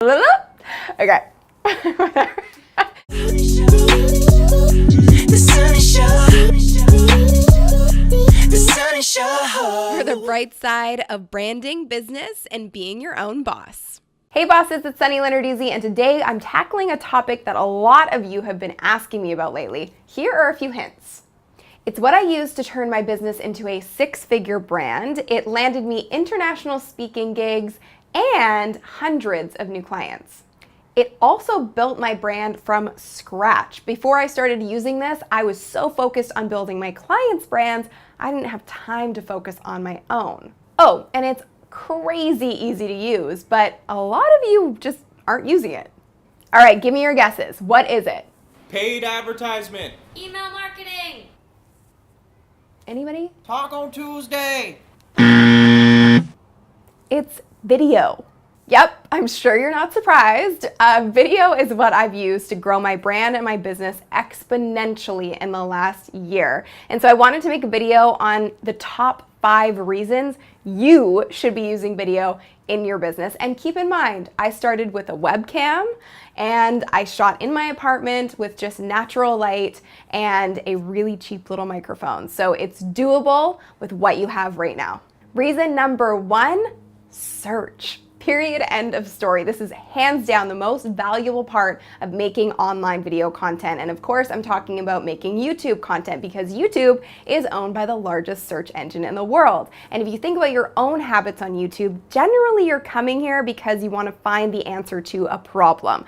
Okay. For the bright side of branding, business, and being your own boss. Hey bosses, it's Lenarduzzi, and today I'm tackling a topic that a lot of you have been asking me about lately. Here are a few hints. It's what I used to turn my business into a six-figure brand. It landed me international speaking gigs and hundreds of new clients. It also built my brand from scratch. Before I started using this, I was so focused on building my clients' brands, I didn't have time to focus on my own. Oh, and it's crazy easy to use, but a lot of you just aren't using it. All right, give me your guesses. What is it? Paid advertisement. Email marketing. Anybody? Talk on Tuesday. It's video. Yep, I'm sure you're not surprised. Video is what I've used to grow my brand and my business exponentially in the last year. And so I wanted to make a video on the top 5 reasons you should be using video in your business. And keep in mind, I started with a webcam and I shot in my apartment with just natural light and a really cheap little microphone. So it's doable with what you have right now. Reason number 1, search. Period, end of story. This is hands down the most valuable part of making online video content. And of course, I'm talking about making YouTube content because YouTube is owned by the largest search engine in the world. And if you think about your own habits on YouTube, generally you're coming here because you want to find the answer to a problem.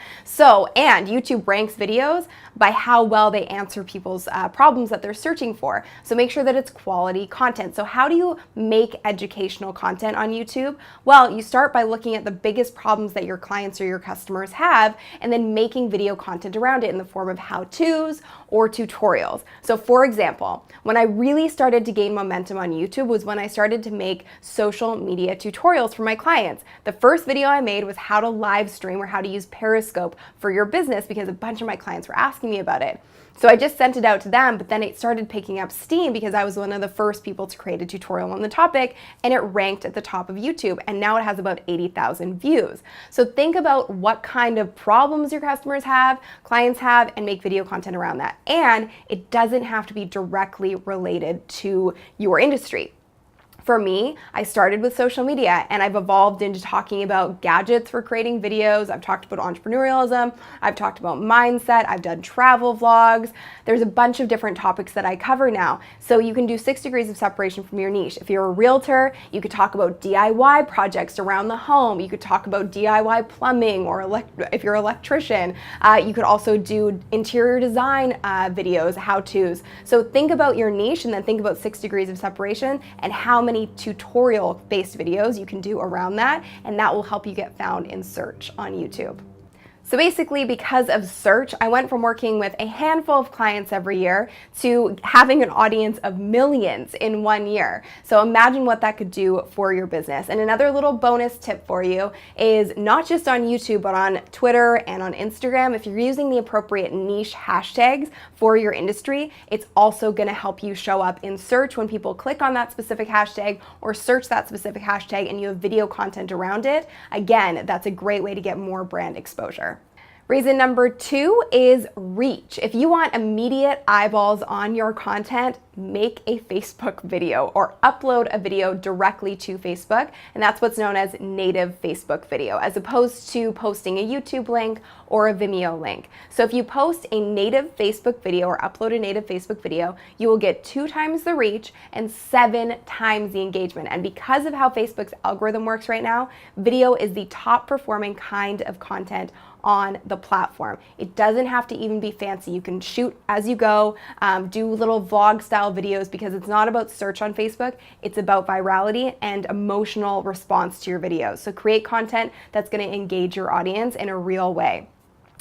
And YouTube ranks videos by how well they answer people's problems that they're searching for. So make sure that it's quality content. So how do you make educational content on YouTube? Well, you start by looking at the biggest problems that your clients or your customers have and then making video content around it in the form of how-tos or tutorials. So for example, when I really started to gain momentum on YouTube was when I started to make social media tutorials for my clients. The first video I made was how to live stream or how to use Periscope for your business because a bunch of my clients were asking me about it. So I just sent it out to them, but then it started picking up steam because I was one of the first people to create a tutorial on the topic and it ranked at the top of YouTube and now it has about 80,000 views. So think about what kind of problems your customers have, clients have, and make video content around that. And it doesn't have to be directly related to your industry. For me, I started with social media and I've evolved into talking about gadgets for creating videos. I've talked about entrepreneurialism. I've talked about mindset. I've done travel vlogs. There's a bunch of different topics that I cover now. So you can do 6 degrees of separation from your niche. If you're a realtor, you could talk about DIY projects around the home. You could talk about DIY plumbing, or if you're an electrician, you could also do interior design videos, how-tos. So think about your niche and then think about 6 degrees of separation and how many tutorial-based videos you can do around that, and that will help you get found in search on YouTube. So basically, because of search, I went from working with a handful of clients every year to having an audience of millions in 1 year. So imagine what that could do for your business. And another little bonus tip for you is not just on YouTube, but on Twitter and on Instagram. If you're using the appropriate niche hashtags for your industry, it's also going to help you show up in search when people click on that specific hashtag or search that specific hashtag and you have video content around it. Again, that's a great way to get more brand exposure. Reason number 2 is reach. If you want immediate eyeballs on your content, make a Facebook video or upload a video directly to Facebook, and that's what's known as native Facebook video, as opposed to posting a YouTube link or a Vimeo link. So if you post a native Facebook video or upload a native Facebook video, you will get 2 times the reach and 7 times the engagement. And because of how Facebook's algorithm works right now, video is the top performing kind of content on the platform. It doesn't have to even be fancy. You can shoot as you go, do little vlog style videos because it's not about search on Facebook, it's about virality and emotional response to your videos. So create content that's going to engage your audience in a real way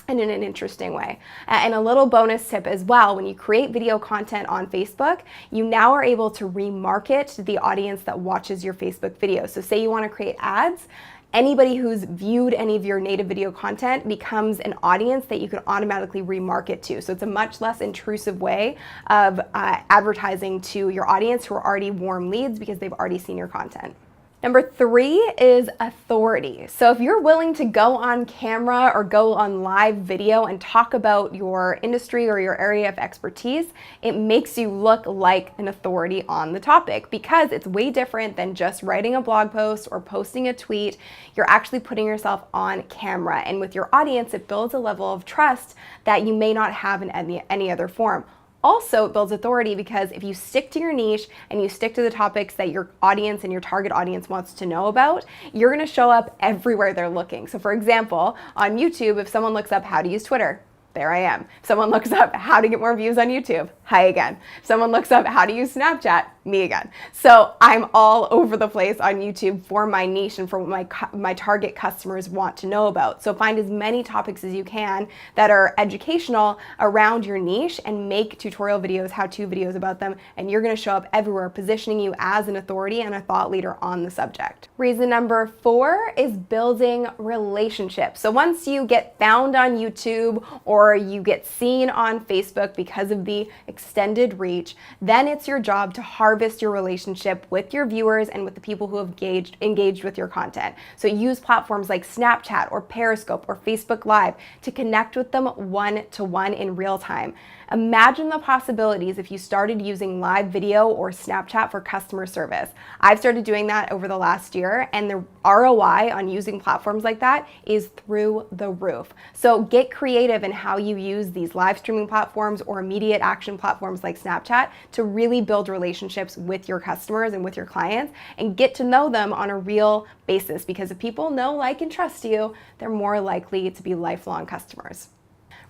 and in an interesting way. And a little bonus tip as well, when you create video content on Facebook, you now are able to remarket to the audience that watches your Facebook videos. So say you want to create ads, anybody who's viewed any of your native video content becomes an audience that you can automatically remarket to. So it's a much less intrusive way of advertising to your audience who are already warm leads because they've already seen your content. Number 3 is authority. So if you're willing to go on camera or go on live video and talk about your industry or your area of expertise, it makes you look like an authority on the topic because it's way different than just writing a blog post or posting a tweet. You're actually putting yourself on camera, and with your audience, it builds a level of trust that you may not have in any other form. Also, it builds authority because if you stick to your niche and you stick to the topics that your audience and your target audience wants to know about, you're going to show up everywhere they're looking. So for example, on YouTube, if someone looks up how to use Twitter, there I am. If someone looks up how to get more views on YouTube, hi again. If someone looks up how to use Snapchat, me again. So I'm all over the place on YouTube for my niche and for what my target customers want to know about. So find as many topics as you can that are educational around your niche and make tutorial videos, how-to videos about them, and you're gonna show up everywhere, positioning you as an authority and a thought leader on the subject. Reason number 4 is building relationships. So once you get found on YouTube or you get seen on Facebook because of the extended reach, then it's your job to harvest your relationship with your viewers and with the people who have engaged with your content. So use platforms like Snapchat or Periscope or Facebook Live to connect with them one-to-one in real time. Imagine the possibilities if you started using live video or Snapchat for customer service. I've started doing that over the last year, and the ROI on using platforms like that is through the roof. So get creative in how you use these live streaming platforms or immediate action platforms like Snapchat to really build relationships with your customers and with your clients and get to know them on a real basis, because if people know, like, and trust you, they're more likely to be lifelong customers.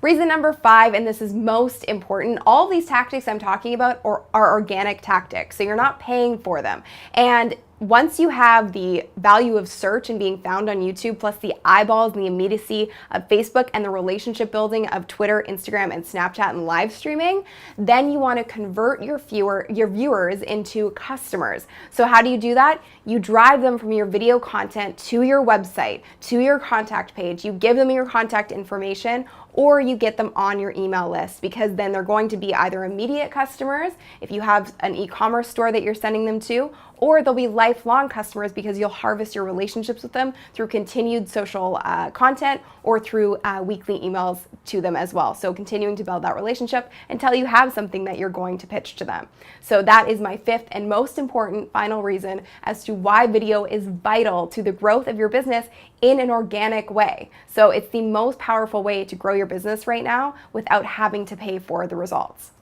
Reason number 5, and this is most important, all these tactics I'm talking about are organic tactics, so you're not paying for them. And once you have the value of search and being found on YouTube, plus the eyeballs and the immediacy of Facebook and the relationship building of Twitter, Instagram, and Snapchat and live streaming, then you want to convert your viewers into customers. So how do you do that? You drive them from your video content to your website, to your contact page. You give them your contact information, or you get them on your email list, because then they're going to be either immediate customers if you have an e-commerce store that you're sending them to, or they'll be lifelong customers because you'll harvest your relationships with them through continued social content or through weekly emails to them as well. So continuing to build that relationship until you have something that you're going to pitch to them. So that is my 5th and most important final reason as to why video is vital to the growth of your business in an organic way. So it's the most powerful way to grow your business right now without having to pay for the results.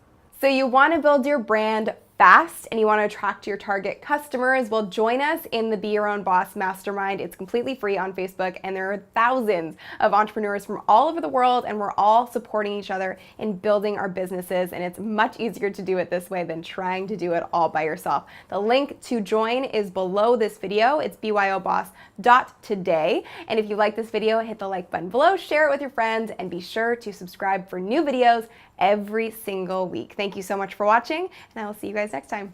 So you want to build your brand fast and you want to attract your target customers, well, join us in the Be Your Own Boss Mastermind. It's completely free on Facebook, and there are thousands of entrepreneurs from all over the world, and we're all supporting each other in building our businesses, and it's much easier to do it this way than trying to do it all by yourself. The link to join is below this video. It's byoboss.today, and if you like this video, hit the like button below, share it with your friends, and be sure to subscribe for new videos every single week. Thank you so much for watching, and I will see you guys next time.